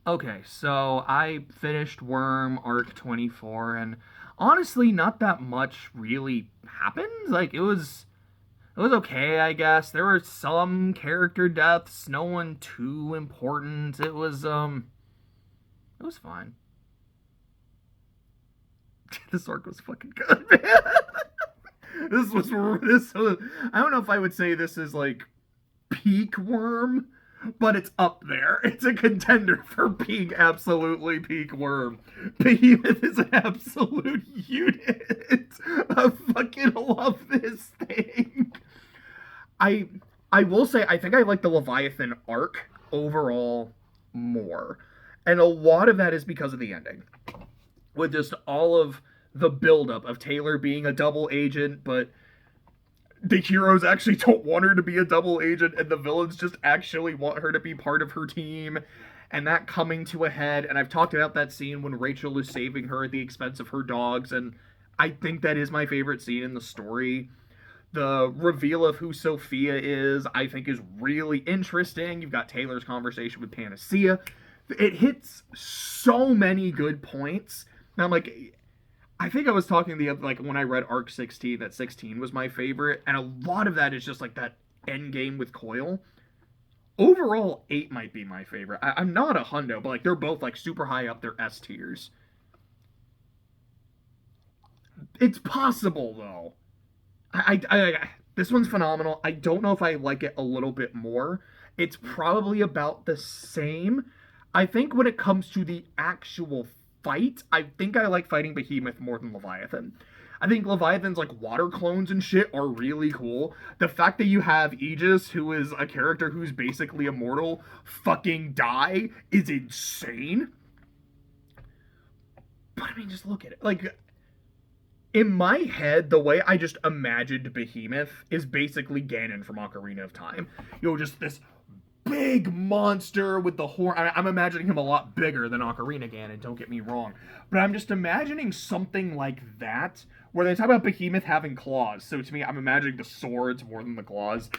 Okay, so I finished Worm Arc 24, and honestly, not that much really happened. Like, it was okay, I guess. There were some character deaths, no one too important. It was fine. This arc was fucking good, man. this was I don't know if I would say this is like peak Worm, but it's up there. It's a contender for being absolutely peak Worm. Behemoth is an absolute unit. I fucking love this thing. I I will say I think I like the Leviathan arc overall more. And a lot of that is because of the ending. With just all of the buildup of Taylor being a double agent, but the heroes actually don't want her to be a double agent, and the villains just actually want her to be part of her team, and that coming to a head. And I've talked about that scene when Rachel is saving her at the expense of her dogs, and I think that is my favorite scene in the story. The reveal of who Sophia is, I think, is really interesting. You've got Taylor's conversation with Panacea. It hits so many good points. And I'm like, I think I was talking the other, like when I read Arc 16, that 16 was my favorite, and a lot of that is just like that end game with Coil. Overall, 8 might be my favorite. I'm not a hundo, but like they're both like super high up their S tiers. It's possible though. This one's phenomenal. I don't know if I like it a little bit more. It's probably about the same. I think when it comes to the actual fight, I think I like fighting Behemoth more than Leviathan. I think Leviathan's like water clones and shit are really cool. The fact that you have Aegis, who is a character who's basically immortal, fucking die is insane. But I mean, just look at it. Like, in my head, the way I just imagined Behemoth is basically Ganon from Ocarina of Time. Just this big monster with the horn. I'm imagining him a lot bigger than Ocarina Ganon, don't get me wrong. But I'm just imagining something like that, where they talk about Behemoth having claws. So to me, I'm imagining the swords more than the claws.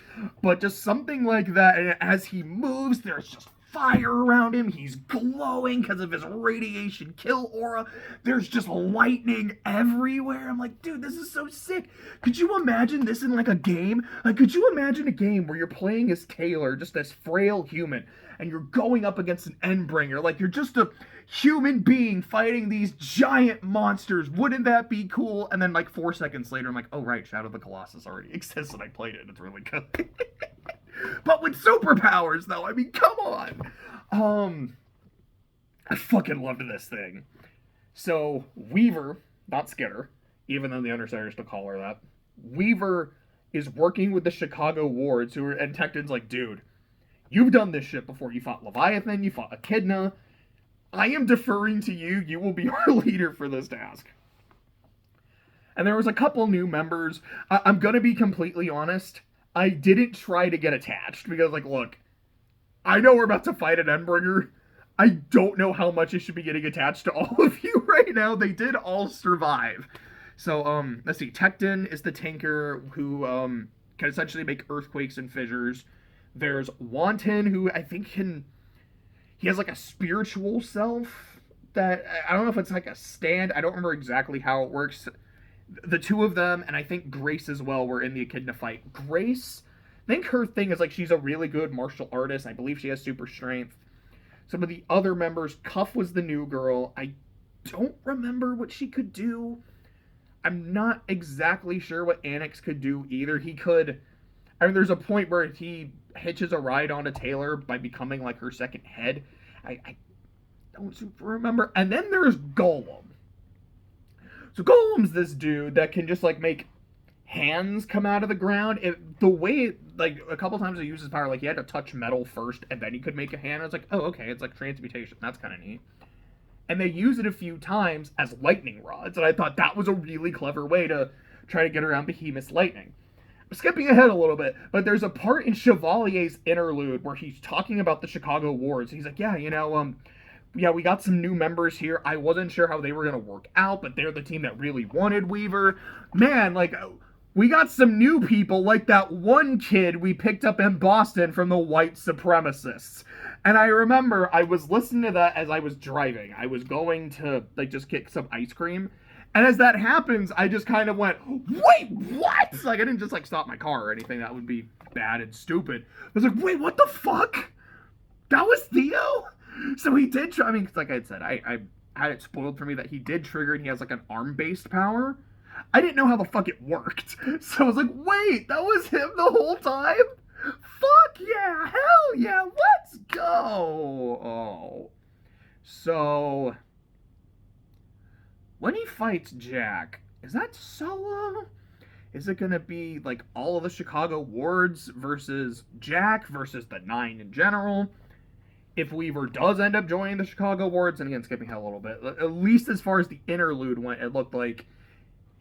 But just something like that, and as he moves, there's just fire around him. He's glowing because of his radiation kill aura. There's just lightning everywhere. I'm like, dude, this is so sick. Could you imagine this in like a game? Like, could you imagine a game where you're playing as Taylor, just this frail human, and you're going up against an Endbringer? Like, you're just a human being fighting these giant monsters. Wouldn't that be cool? And then like 4 seconds later, I'm like, oh right, Shadow of the Colossus already exists, and I played it. It's really good. But with superpowers, though, I mean, come on. I fucking loved this thing. So Weaver, not Skinner, even though the Undersiders still call her that. Weaver is working with the Chicago wards, and Tecton's like, dude, you've done this shit before. You fought Leviathan, you fought Echidna. I am deferring to you. You will be our leader for this task. And there was a couple new members. I'm gonna be completely honest. I didn't try to get attached because, like, look, I know we're about to fight an Endbringer. I don't know how much I should be getting attached to all of you right now. They did all survive. So, let's see. Tecton is the tanker who, can essentially make earthquakes and fissures. There's Wanton, who I think he has like a spiritual self that, I don't know if it's like a stand. I don't remember exactly how it works. The two of them, and I think Grace as well, were in the Echidna fight. Grace, I think her thing is like she's a really good martial artist. I believe she has super strength. Some of the other members, Cuff was the new girl. I don't remember what she could do. I'm not exactly sure what Annex could do either. I mean, there's a point where he hitches a ride onto Taylor by becoming like her second head. I don't super remember. And then there's Golem. So Golem's this dude that can just like make hands come out of the ground. The way, like, a couple times he uses power, like he had to touch metal first and then he could make a hand. I was like, oh, okay, it's like transmutation. That's kind of neat. And they use it a few times as lightning rods, and I thought that was a really clever way to try to get around Behemoth's lightning. I'm skipping ahead a little bit, but there's a part in Chevalier's interlude where he's talking about the Chicago wards. He's like, yeah, we got some new members here. I wasn't sure how they were going to work out, but they're the team that really wanted Weaver. Man, like, we got some new people, like that one kid we picked up in Boston from the white supremacists. And I remember I was listening to that as I was driving. I was going to like just get some ice cream. And as that happens, I just kind of went, wait, what? Like I didn't just like stop my car or anything. That would be bad and stupid. I was like, wait, what the fuck? That was Theo? So he did, I mean, like I had said, I had it spoiled for me that he did trigger and he has like an arm-based power. I didn't know how the fuck it worked. So I was like, wait, that was him the whole time? Fuck yeah, hell yeah, let's go. Oh. So, when he fights Jack, is that solo? Is it going to be like all of the Chicago wards versus Jack versus the 9 in general? If Weaver does end up joining the Chicago wards, and again, skipping ahead a little bit, at least as far as the interlude went, it looked like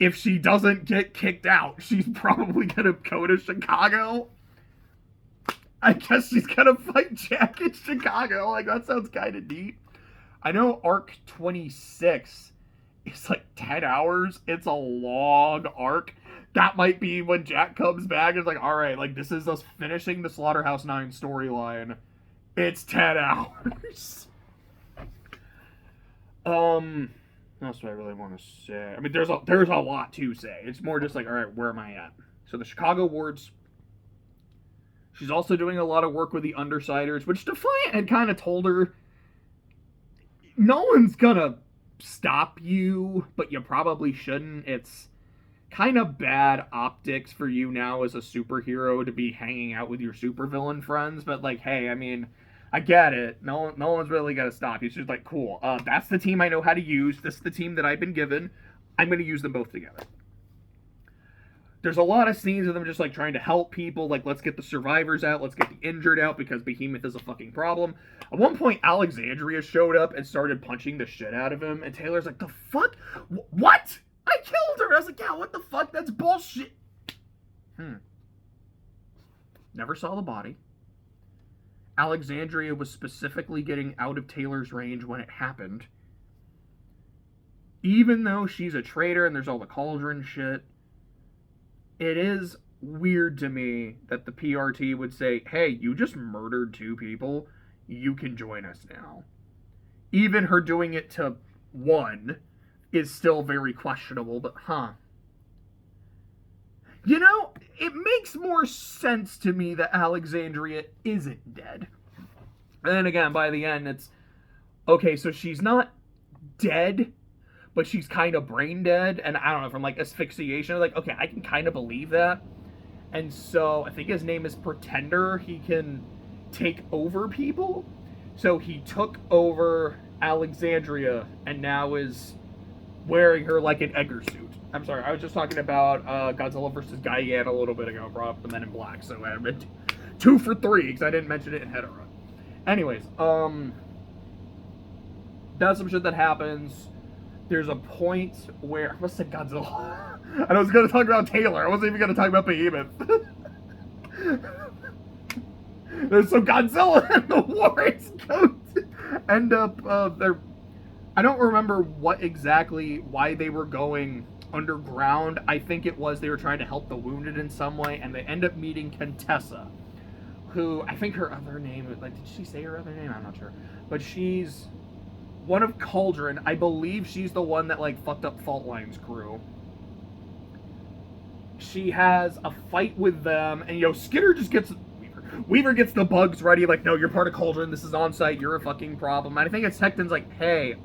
if she doesn't get kicked out, she's probably going to go to Chicago. I guess she's going to fight Jack in Chicago. Like, that sounds kind of neat. I know arc 26 is like 10 hours. It's a long arc. That might be when Jack comes back and is like, all right, like, this is us finishing the Slaughterhouse 9 storyline. It's 10 hours. What else do I really want to say? I mean, there's a lot to say. It's more just like, all right, where am I at? So the Chicago wards. She's also doing a lot of work with the Undersiders, which Defiant had kind of told her, no one's gonna stop you, but you probably shouldn't. It's kind of bad optics for you now as a superhero to be hanging out with your supervillain friends, but like, hey, I mean, I get it. No one's really gonna stop you. It's just like, cool. That's the team I know how to use. This is the team that I've been given. I'm gonna use them both together. There's a lot of scenes of them just like trying to help people. Like, let's get the survivors out. Let's get the injured out because Behemoth is a fucking problem. At one point, Alexandria showed up and started punching the shit out of him. And Taylor's like, the fuck? What? I killed her. I was like, yeah, what the fuck? That's bullshit. Never saw the body. Alexandria was specifically getting out of Taylor's range when it happened. Even though she's a traitor and there's all the cauldron shit, it is weird to me that the PRT would say, hey, you just murdered 2 people. You can join us now. Even her doing it to 1 is still very questionable, but You know, it makes more sense to me that Alexandria isn't dead. And then again, by the end, it's, okay, so she's not dead, but she's kind of brain dead, and I don't know, from like asphyxiation, like, okay, I can kind of believe that. And so I think his name is Pretender. He can take over people. So he took over Alexandria and now is wearing her like an Edgar suit. I'm sorry, I was just talking about Godzilla vs. Gigan a little bit ago, brought up the Men in Black, so I meant 2 for 3 because I didn't mention it in Hedera. Anyways, that's some shit that happens. There's a point where, I must say Godzilla. And I was going to talk about Taylor. I wasn't even going to talk about Behemoth. There's some Godzilla and the Warriors end up, I don't remember what exactly, why they were going underground. I think it was they were trying to help the wounded in some way, and they end up meeting Contessa, who, I think her other name, like, did she say her other name? I'm not sure. But she's one of Cauldron. I believe she's the one that, like, fucked up Fault Line's crew. She has a fight with them, and, Skinner just gets... Weaver gets the bugs ready, like, no, you're part of Cauldron, this is on site, you're a fucking problem. And I think it's Tecton's like, hey,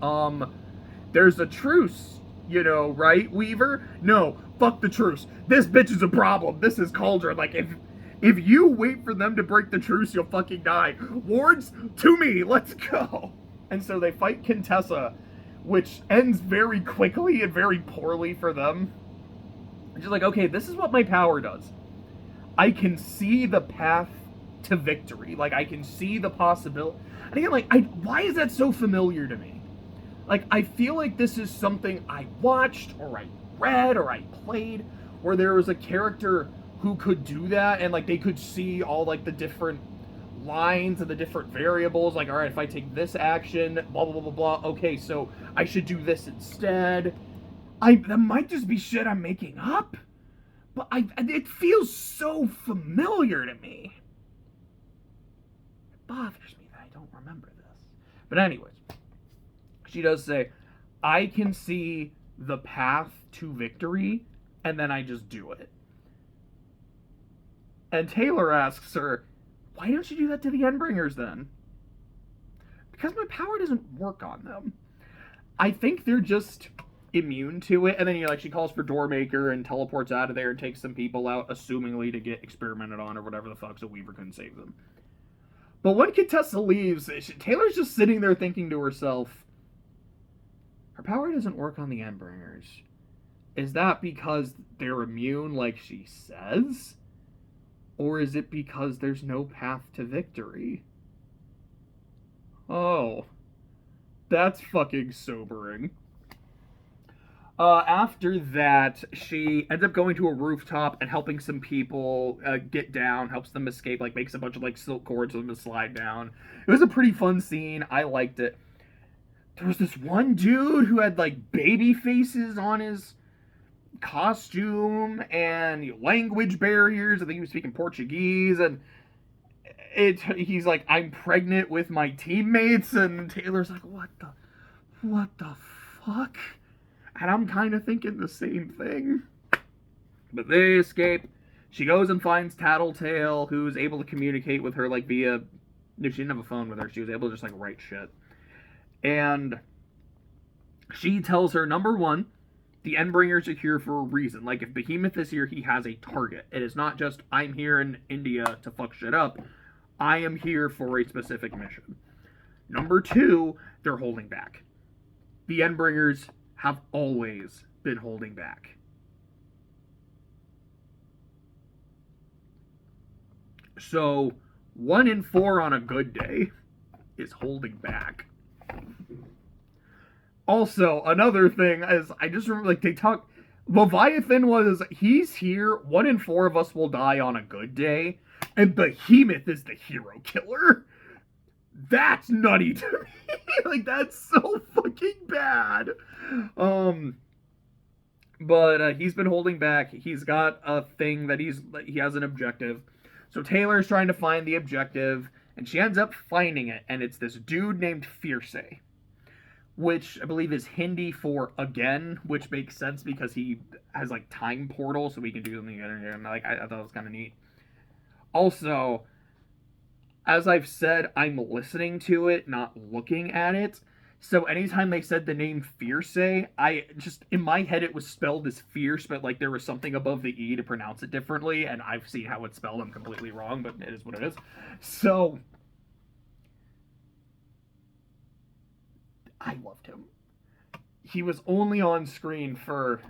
there's a truce, right, Weaver? No, fuck the truce. This bitch is a problem. This is Cauldron. Like, if you wait for them to break the truce, you'll fucking die. Wards, to me, let's go. And so they fight Contessa, which ends very quickly and very poorly for them. And she's like, okay, this is what my power does. I can see the path to victory. Like, I can see the possibility. And again, like, why is that so familiar to me? Like, I feel like this is something I watched, or I read, or I played, where there was a character who could do that, and, like, they could see all, like, the different lines and the different variables, like, all right, if I take this action, blah, blah, blah, blah, blah, okay, so I should do this instead. That might just be shit I'm making up, but it feels so familiar to me. It bothers me that I don't But anyways, she does say, I can see the path to victory, and then I just do it. And Taylor asks her, why don't you do that to the Endbringers then? Because my power doesn't work on them. I think they're just immune to it. And then she calls for Doormaker and teleports out of there and takes some people out, assumingly to get experimented on or whatever the fuck, so Weaver couldn't save them. But when Contessa leaves, Taylor's just sitting there thinking to herself, her power doesn't work on the Endbringers. Is that because they're immune like she says? Or is it because there's no path to victory? Oh, that's fucking sobering. After that, she ends up going to a rooftop and helping some people get down, helps them escape, makes a bunch of silk cords for them to slide down. It was a pretty fun scene. I liked it. There was this one dude who had baby faces on his costume and language barriers. I think he was speaking Portuguese, and he's like, I'm pregnant with my teammates, and Taylor's like, what the fuck? And I'm kind of thinking the same thing. But they escape. She goes and finds Tattletale, who's able to communicate with her via, no, she didn't have a phone with her, she was able to just write shit. And she tells her, number one, the Endbringers are here for a reason. If Behemoth is here, he has a target. It is not just, I'm here in India to fuck shit up. I am here for a specific mission. Number two, they're holding back. The Endbringers have always been holding back. So, 1 in 4 on a good day is holding back. Also, another thing is, I just remember, they talk, Leviathan was, he's here, 1 in 4 of us will die on a good day, and Behemoth is the hero killer. That's nutty to me. That's so fucking bad. But he's been holding back. He's got a thing that he has an objective. So Taylor's trying to find the objective, and she ends up finding it, and it's this dude named Fierce, which I believe is Hindi for again, which makes sense because he has time portal, so we can do something again. And I thought it was kind of neat. Also, as I've said, I'm listening to it, not looking at it. So anytime they said the name Fierce, I just, in my head, it was spelled as fierce, but there was something above the E to pronounce it differently, and I've seen how it's spelled. I'm completely wrong, but it is what it is. So, I loved him. He was only on screen for,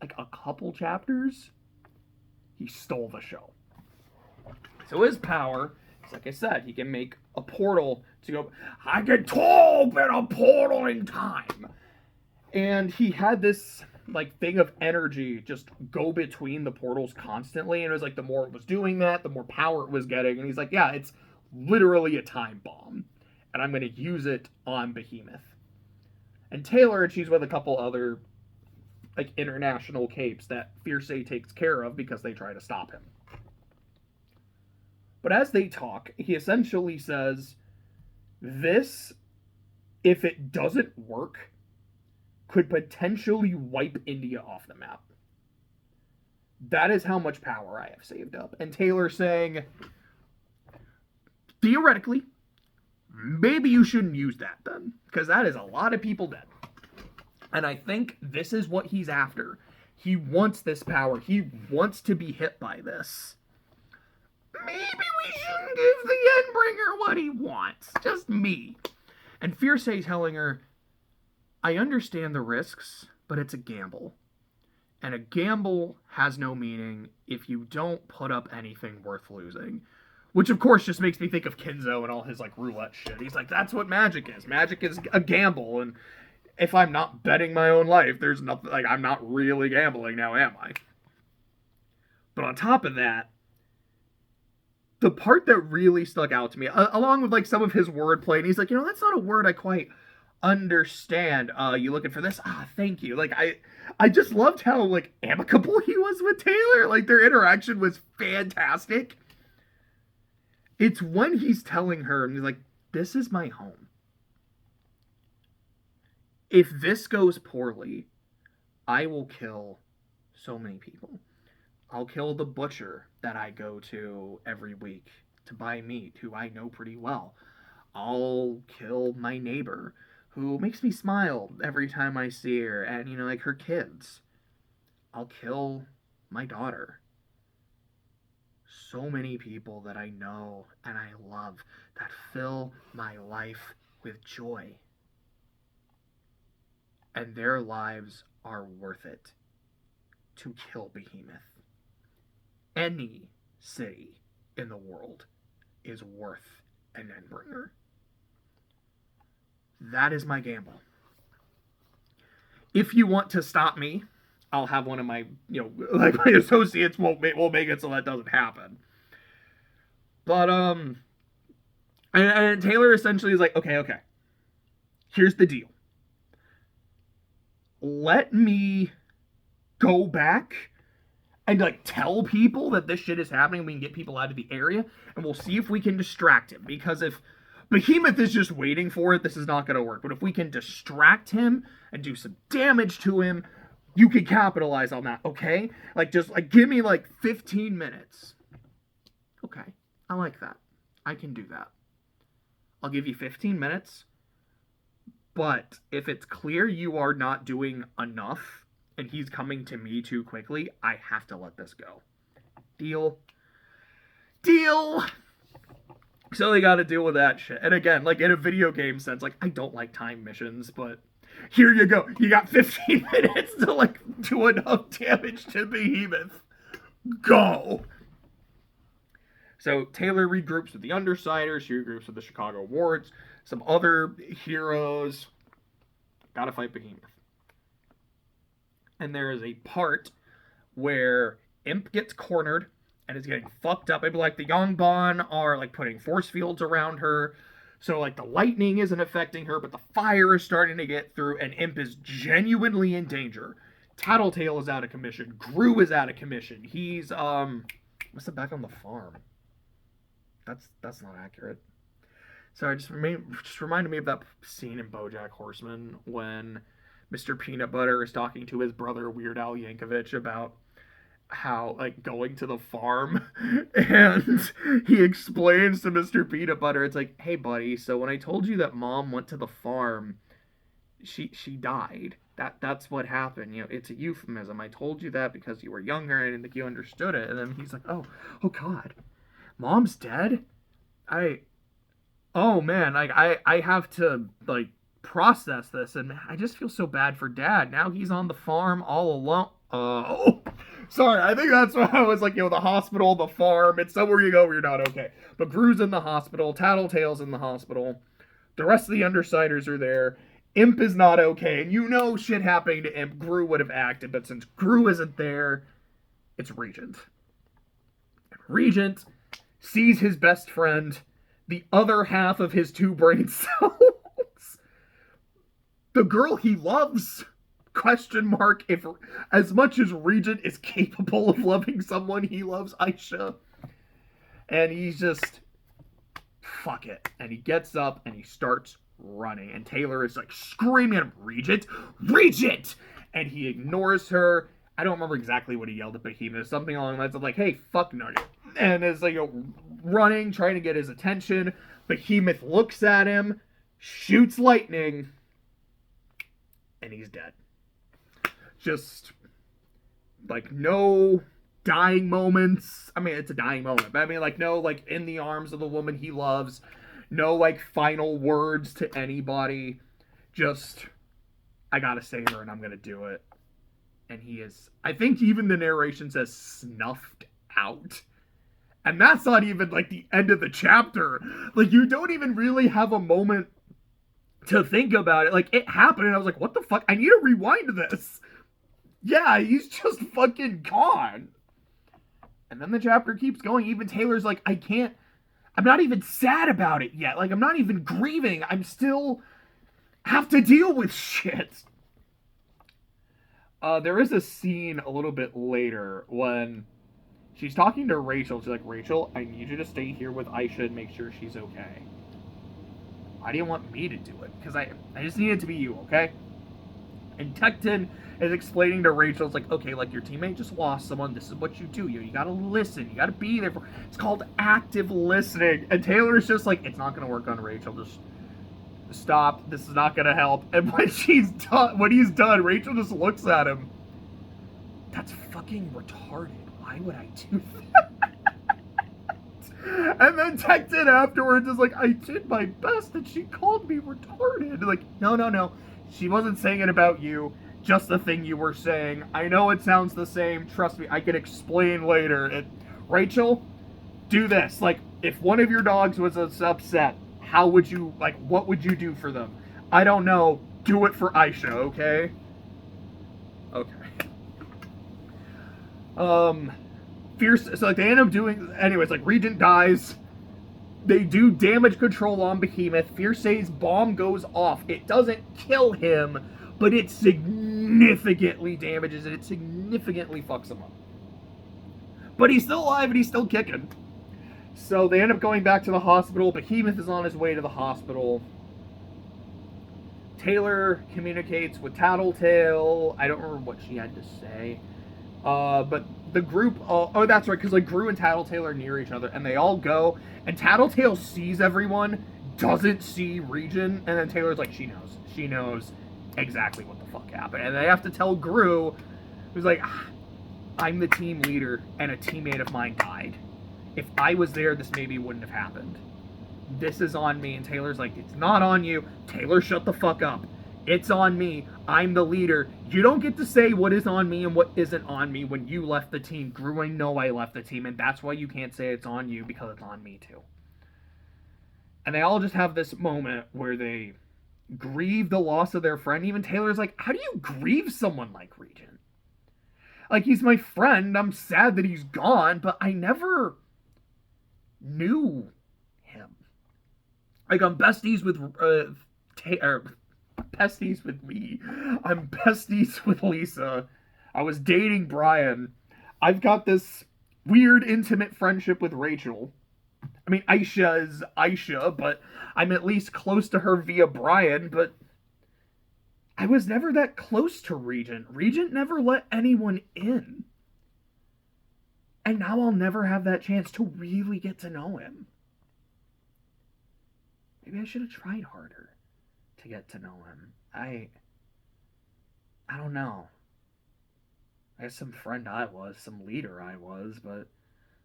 a couple chapters. He stole the show. So his power, like I said, he can make a portal to go, I can open a portal in time. And he had this, thing of energy just go between the portals constantly. And it was the more it was doing that, the more power it was getting. And he's like, yeah, it's literally a time bomb. And I'm going to use it on Behemoth. And Taylor, she's with a couple other, international capes that Fierce takes care of because they try to stop him. But as they talk, he essentially says, this, if it doesn't work, could potentially wipe India off the map. That is how much power I have saved up. And Taylor saying, theoretically, maybe you shouldn't use that then, because that is a lot of people dead. And I think this is what he's after. He wants this power. He wants to be hit by this. Maybe we shouldn't give the Endbringer what he wants. Just me. And Fierce telling her, I understand the risks, but it's a gamble. And a gamble has no meaning if you don't put up anything worth losing. Which, of course, just makes me think of Kenzo and all his, roulette shit. He's like, that's what magic is. Magic is a gamble. And if I'm not betting my own life, there's nothing, I'm not really gambling now, am I? But on top of that, the part that really stuck out to me, along with some of his wordplay, and he's like, that's not a word I quite understand. You looking for this? Thank you. I just loved how amicable he was with Taylor. Their interaction was fantastic. It's when he's telling her, and he's like, this is my home. If this goes poorly, I will kill so many people. I'll kill the butcher that I go to every week to buy meat, who I know pretty well. I'll kill my neighbor, who makes me smile every time I see her, and, like her kids. I'll kill my daughter. So many people that I know and I love that fill my life with joy. And their lives are worth it to kill Behemoth. Any city in the world is worth an Endbringer. That is my gamble. If you want to stop me, I'll have one of my, like my associates will make it so that doesn't happen. But, and Taylor essentially is like, okay, here's the deal. Let me go back and, like, tell people that this shit is happening. We can get people out of the area, and we'll see if we can distract him. Because if Behemoth is just waiting for it, this is not going to work. But if we can distract him and do some damage to him, you can capitalize on that, okay? Like, just, like, give me, like, 15 minutes. Okay, I like that. I can do that. I'll give you 15 minutes. But if it's clear you are not doing enough and he's coming to me too quickly, I have to let this go. Deal? Deal! So they gotta deal with that shit. And again, like in a video game sense, like I don't like time missions, but here you go. You got 15 minutes to like do enough damage to Behemoth. Go! So Taylor regroups with the Undersiders, she regroups with the Chicago Wards, some other heroes. Gotta fight Behemoth. And there is a part where Imp gets cornered and is getting fucked up. Maybe like the Yongbon are like putting force fields around her. So like the lightning isn't affecting her, but the fire is starting to get through, and Imp is genuinely in danger. Tattletale is out of commission. Gru is out of commission. He's what's it back on the farm? That's not accurate. So it just reminded me of that scene in BoJack Horseman when Mr. Peanut Butter is talking to his brother Weird Al Yankovic about how, like, going to the farm, and he explains to Mr. Peanut Butter, it's like, hey buddy, so when I told you that mom went to the farm, she died. That's what happened. It's a euphemism. I told you that because you were younger and I didn't think you understood it. And then he's like, oh God, mom's dead? Oh man, like I have to like process this, and I just feel so bad for Dad. Now he's on the farm all alone. Oh, sorry. I think that's why I was like, the hospital, the farm. It's somewhere you go where you're not okay. But Gru's in the hospital. Tattletale's in the hospital. The rest of the Undersiders are there. Imp is not okay, and shit happening to Imp. Gru would have acted, but since Gru isn't there, it's Regent. Regent sees his best friend, the other half of his two brain cells, the girl he loves, if as much as Regent is capable of loving someone, he loves Aisha. And he's just, fuck it. And he gets up and he starts running. And Taylor is like screaming at him, Regent! And he ignores her. I don't remember exactly what he yelled at Behemoth. Something along the lines of like, hey, fuck Nugget. And is like running, trying to get his attention. Behemoth looks at him, shoots lightning, and he's dead. Just like no dying moments. I mean, it's a dying moment, but I mean, like, no, like in the arms of the woman he loves. No, like, final words to anybody. Just, I gotta save her and I'm gonna do it. And he is, I think even the narration says snuffed out. And that's not even, like, the end of the chapter. Like, you don't even really have a moment to think about it. Like, it happened and I was like, what the fuck? I need to rewind this. Yeah, he's just fucking gone. And then the chapter keeps going. Even Taylor's like, I'm not even sad about it yet. Like, I'm not even grieving. I'm still have to deal with shit. There is a scene a little bit later when she's talking to Rachel. She's like, Rachel, I need you to stay here with Aisha and make sure she's okay. Why do you want me to do it? Because I just need it to be you, okay? And Tecton is explaining to Rachel, it's like, okay, like your teammate just lost someone. This is what you do. You gotta listen. You gotta be there for. It's called active listening. And Taylor's just like, it's not gonna work on Rachel. Just stop. This is not gonna help. And when he's done, Rachel just looks at him. That's fucking retarded. Why would I do that? And then Tecton afterwards is like, I did my best and she called me retarded. Like, no. She wasn't saying it about you. Just the thing you were saying. I know it sounds the same. Trust me, I can explain later. Rachel, do this. Like, if one of your dogs was upset, how would you, like, what would you do for them? I don't know. Do it for Aisha, okay? Okay. Fierce, so like they end up doing, anyways, like Regent dies. They do damage control on Behemoth. Fierce's bomb goes off. It doesn't kill him, but it significantly damages it. It significantly fucks him up. But he's still alive and he's still kicking. So they end up going back to the hospital. Behemoth is on his way to the hospital. Taylor communicates with Tattletale. I don't remember what she had to say. But the group, oh, that's right, because like Gru and Tattletale are near each other, and they all go, and Tattletale sees everyone, doesn't see Regent, and then Taylor's like, she knows exactly what the fuck happened, and they have to tell Gru, who's like, I'm the team leader, and a teammate of mine died. If I was there, this maybe wouldn't have happened. This is on me, and Taylor's like, it's not on you. Taylor, shut the fuck up. It's on me. I'm the leader. You don't get to say what is on me and what isn't on me when you left the team. Gru, I know I left the team, and that's why you can't say it's on you, because it's on me too. And they all just have this moment where they grieve the loss of their friend. Even Taylor's like, how do you grieve someone like Regent? Like, he's my friend. I'm sad that he's gone, but I never knew him. Like, I'm besties with besties with me. I'm besties with Lisa. I was dating Brian. I've got this weird intimate friendship with Rachel. I mean, Aisha is Aisha, but I'm at least close to her via Brian, but I was never that close to Regent. Regent never let anyone in. And now I'll never have that chance to really get to know him. Maybe I should have tried harder to get to know him. I don't know. I guess some friend I was, some leader I was, but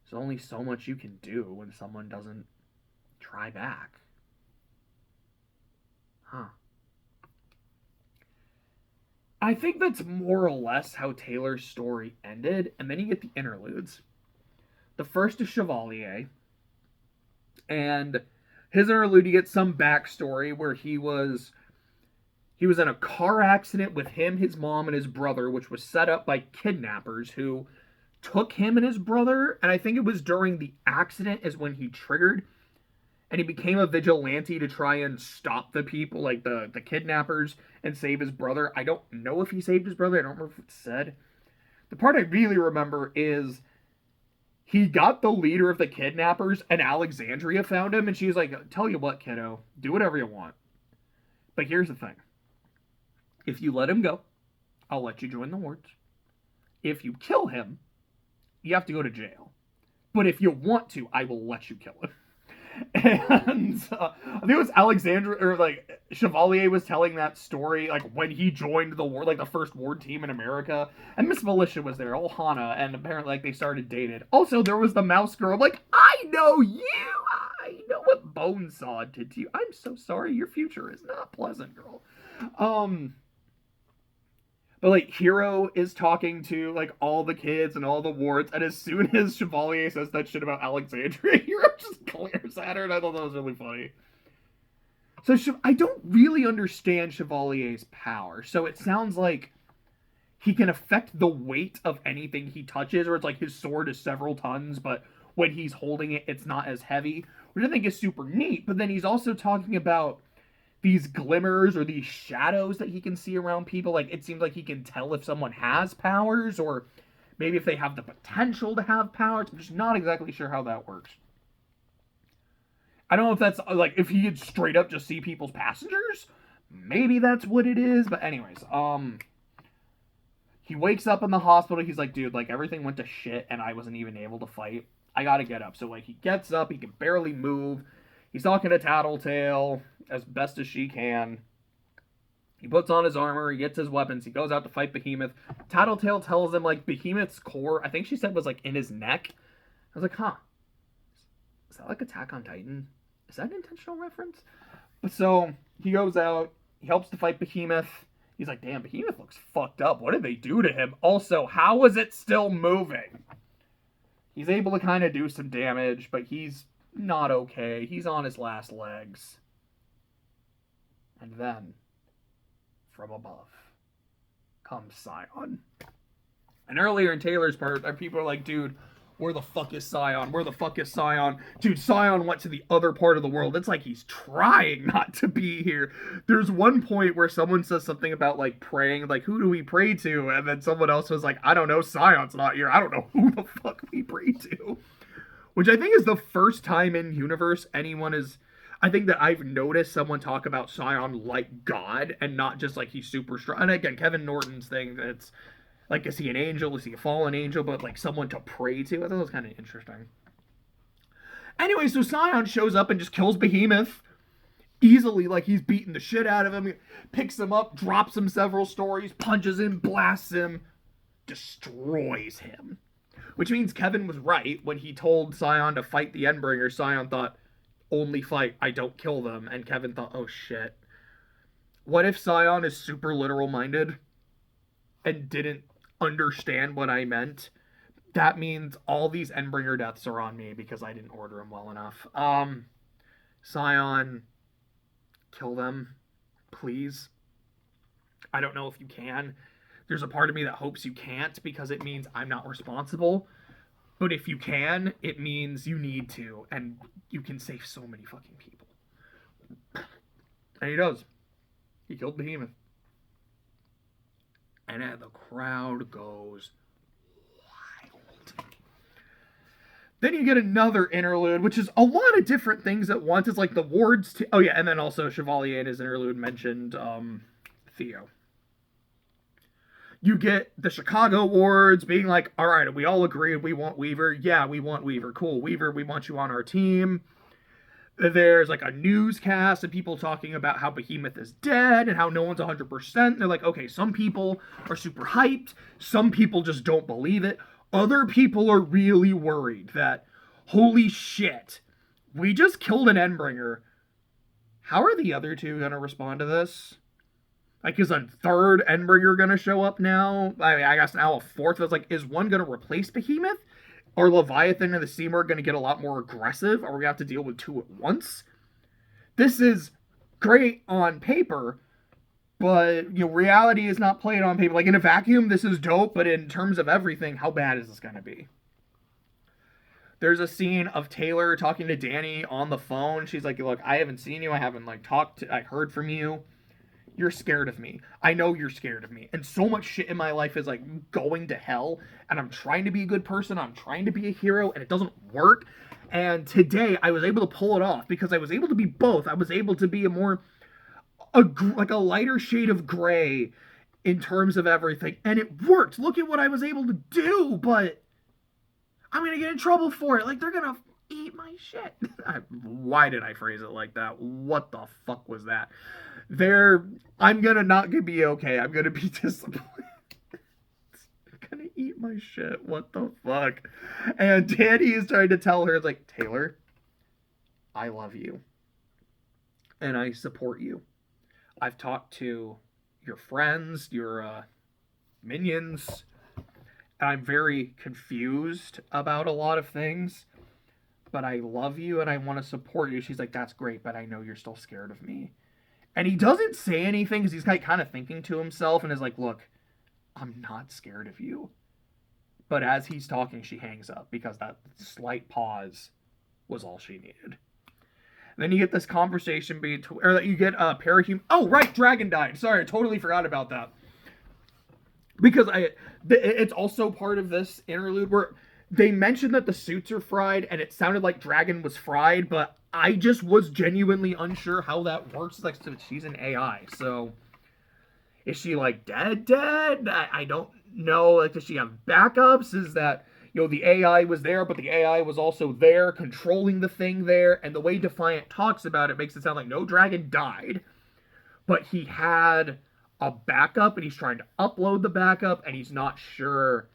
there's only so much you can do when someone doesn't try back. Huh. I think that's more or less how Taylor's story ended, and then you get the interludes. The first is Chevalier, and his interlude, you get some backstory where he was in a car accident with him, his mom, and his brother, which was set up by kidnappers who took him and his brother, and I think it was during the accident is when he triggered, and he became a vigilante to try and stop the people, like the kidnappers, and save his brother. I don't know if he saved his brother. I don't remember if it's said. The part I really remember is he got the leader of the kidnappers, and Alexandria found him, and she was like, tell you what, kiddo, do whatever you want. But here's the thing. If you let him go, I'll let you join the wards. If you kill him, you have to go to jail. But if you want to, I will let you kill him. And I think it was Alexandra, or like Chevalier was telling that story, like when he joined the ward, like the first ward team in America, and Miss Militia was there, Ohana, and apparently like they started dating. Also, there was the mouse girl. I'm like, I know you. I know what Bonesaw did to you. I'm so sorry. Your future is not pleasant, girl. But like Hero is talking to like all the kids and all the wards, and as soon as Chevalier says that shit about Alexandria, Hero just glares at her, and I thought that was really funny. So I don't really understand Chevalier's power. So it sounds like he can affect the weight of anything he touches, or it's like his sword is several tons, but when he's holding it, it's not as heavy, which I think is super neat. But then he's also talking about these glimmers or these shadows that he can see around people. Like, it seems like he can tell if someone has powers, or maybe if they have the potential to have powers. I'm just not exactly sure how that works. I don't know if that's, like, if he could straight up just see people's passengers. maybe that's what it is. But anyways, he wakes up in the hospital. He's like, dude, like everything went to shit and I wasn't even able to fight. I gotta get up. So like he gets up, he can barely move. He's talking to Tattletale as best as she can. He puts on his armor, he gets his weapons, he goes out to fight Behemoth. Tattletale tells him like Behemoth's core, I think she said was like in his neck. I was like, huh. Is that like Attack on Titan? Is that an intentional reference? So he goes out, he helps to fight Behemoth. He's like, damn, Behemoth looks fucked up. What did they do to him? Also, how is it still moving? He's able to kind of do some damage, but he's not okay. He's on his last legs. And then, from above, comes Scion. And earlier in Taylor's part, people are like, dude, where the fuck is Scion? Where the fuck is Scion? Dude, Scion went to the other part of the world. It's like he's trying not to be here. There's one point where someone says something about, like, praying. Like, who do we pray to? And then someone else was like, I don't know, Scion's not here. I don't know who the fuck we pray to. Which I think is the first time in universe anyone is... I think that I've noticed someone talk about Scion like God and not just like he's super strong. And again, Kevin Norton's thing, it's... like, is he an angel? Is he a fallen angel? But, like, someone to pray to? I thought it was kind of interesting. Anyway, so Scion shows up and just kills Behemoth. Easily, like, he's beating the shit out of him. Picks him up, drops him several stories, punches him, blasts him, destroys him. Which means Kevin was right when he told Scion to fight the Endbringer. Scion thought, only fight, I don't kill them. And Kevin thought, oh shit. What if Scion is super literal-minded and didn't understand what I meant? That means all these Endbringer deaths are on me because I didn't order them well enough. Scion, kill them, please. I don't know if you can. There's a part of me that hopes you can't because it means I'm not responsible. But if you can, it means you need to, and you can save so many fucking people. And he does. He killed Behemoth. And the crowd goes wild. Then you get another interlude, which is a lot of different things at once. It's like the wards. Oh yeah, and then also Chevalier in his interlude mentioned Theo. You get the Chicago wards being like, all right, we all agree we want Weaver. Yeah, we want Weaver. Cool, Weaver, we want you on our team. There's like a newscast and people talking about how Behemoth is dead and how no one's 100%. They're like, okay, some people are super hyped. Some people just don't believe it. Other people are really worried that, holy shit, we just killed an Endbringer. How are the other two going to respond to this? Like, is a third Endbringer going to show up now? I mean, I guess now a fourth. It's like, is one going to replace Behemoth? Are Leviathan and the Seymour going to get a lot more aggressive? Are we going to have to deal with two at once? This is great on paper, but, you know, reality is not played on paper. Like, in a vacuum, this is dope, but in terms of everything, how bad is this going to be? There's a scene of Taylor talking to Danny on the phone. She's like, look, I haven't seen you. I haven't, like, I heard from you. You're scared of me. I know you're scared of me. And so much shit in my life is, like, going to hell. And I'm trying to be a good person. I'm trying to be a hero. And it doesn't work. And today, I was able to pull it off. Because I was able to be both. I was able to be like a lighter shade of gray in terms of everything. And it worked. Look at what I was able to do. But I'm going to get in trouble for it. Like, they're going to eat my shit. Why did I phrase it like that? What the fuck was that? I'm gonna not gonna be okay. I'm gonna be disappointed. They're gonna eat my shit. What the fuck? And Danny is trying to tell her, like, Taylor, I love you. And I support you. I've talked to your friends, your minions, and I'm very confused about a lot of things. But I love you and I want to support you. She's like, that's great, but I know you're still scared of me. And he doesn't say anything because he's kind of thinking to himself and is like, look, I'm not scared of you. But as he's talking, she hangs up because that slight pause was all she needed. Then you get this conversation or you get Parahuman. Oh, right, Dragon died. Sorry, I totally forgot about that. Because it's also part of this interlude where they mentioned that the suits are fried and it sounded like Dragon was fried, but I just was genuinely unsure how that works. Like, so she's an AI, so is she like dead? I don't know. Like, does she have backups? Is that, the AI was there, but the AI was also there controlling the thing there? And the way Defiant talks about it makes it sound like no dragon died, but he had a backup and he's trying to upload the backup and he's not sure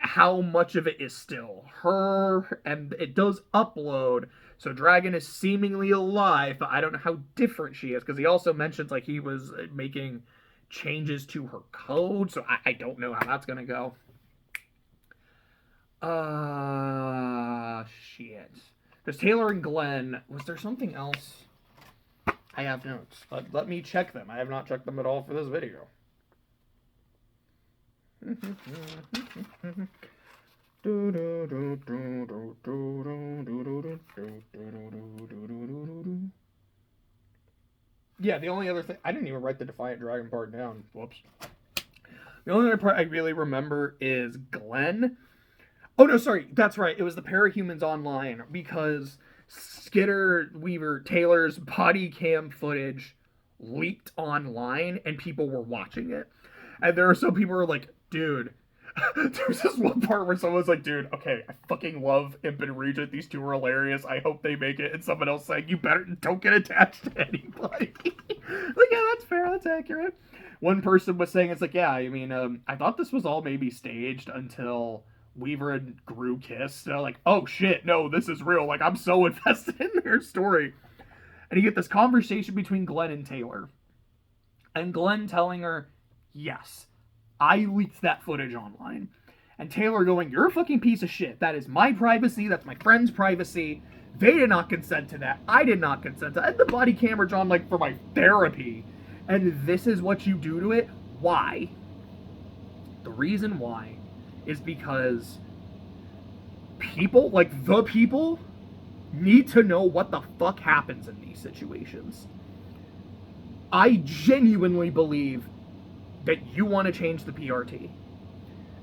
how much of it is still her, and it does upload. So Dragon is seemingly alive, but I don't know how different she is, because he also mentions like he was making changes to her code, so I don't know how that's gonna go. Shit. There's Taylor and Glenn. Was there something else? I have notes, but let me check them. I have not checked them at all for this video. Yeah, the only other thing, I didn't even write the Defiant Dragon part down. Whoops. The only other part I really remember is Glenn. Oh no, sorry, that's right. It was the Parahumans Online, because Skitter Weaver Taylor's body cam footage leaked online and people were watching it. And there are some people who are like, dude, there's this one part where someone's like, dude, okay, I fucking love Imp and Regent. These two are hilarious. I hope they make it. And someone else saying, you better don't get attached to anybody. Like, yeah, that's fair. That's accurate. One person was saying, it's like, yeah, I mean, I thought this was all maybe staged until Weaver and Gru kissed. And I'm like, oh shit, no, this is real. Like, I'm so invested in their story. And you get this conversation between Glenn and Taylor. And Glenn telling her, yes, I leaked that footage online. And Taylor going, you're a fucking piece of shit. That is my privacy. That's my friend's privacy. They did not consent to that. I did not consent to that. I had the body cameras on, like, for my therapy. And this is what you do to it? Why? The reason why is because people, like the people, need to know what the fuck happens in these situations. I genuinely believe that you want to change the PRT.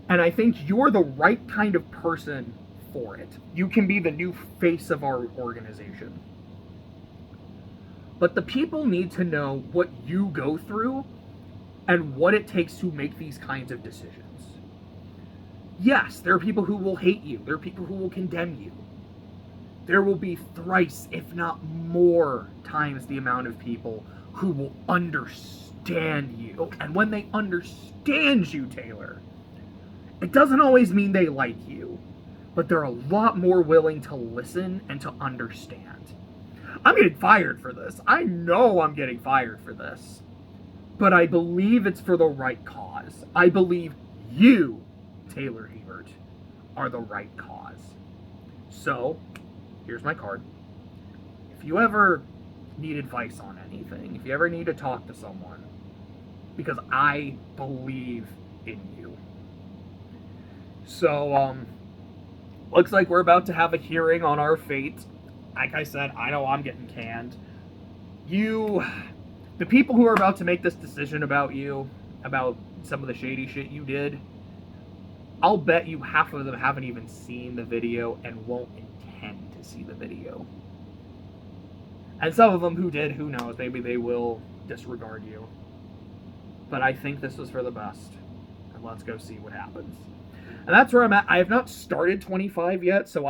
And I think you're the right kind of person for it. You can be the new face of our organization. But the people need to know what you go through and what it takes to make these kinds of decisions. Yes, there are people who will hate you. There are people who will condemn you. There will be thrice, if not more, times the amount of people who will understand you. And when they understand you, Taylor, it doesn't always mean they like you, but they're a lot more willing to listen and to understand. I'm getting fired for this. I know I'm getting fired for this. But I believe it's for the right cause. I believe you, Taylor Hebert, are the right cause. So, here's my card. If you ever need advice on anything, if you ever need to talk to someone, because I believe in you. So, looks like we're about to have a hearing on our fate. Like I said, I know I'm getting canned. The people who are about to make this decision about you, about some of the shady shit you did, I'll bet you half of them haven't even seen the video and won't intend to see the video. And some of them who did, who knows, maybe they will disregard you. But I think this was for the best. And let's go see what happens. And that's where I'm at. I have not started 25 yet, so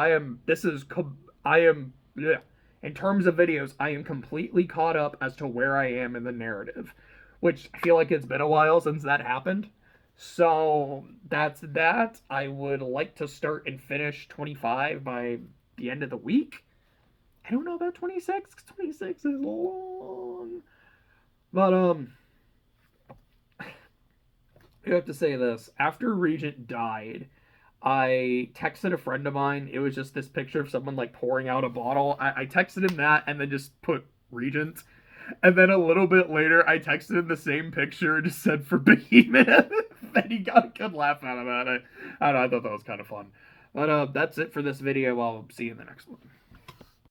in terms of videos, I am completely caught up as to where I am in the narrative, which I feel like it's been a while since that happened. So that's that. I would like to start and finish 25 by the end of the week. I don't know about 26, because 26 is long. But, I have to say this. After Regent died, I texted a friend of mine. It was just this picture of someone like pouring out a bottle. I texted him that and then just put Regent. And then a little bit later, I texted him the same picture and just said for Behemoth. And he got a good laugh out of that. I don't know, I thought that was kind of fun. But that's it for this video. I'll see you in the next one.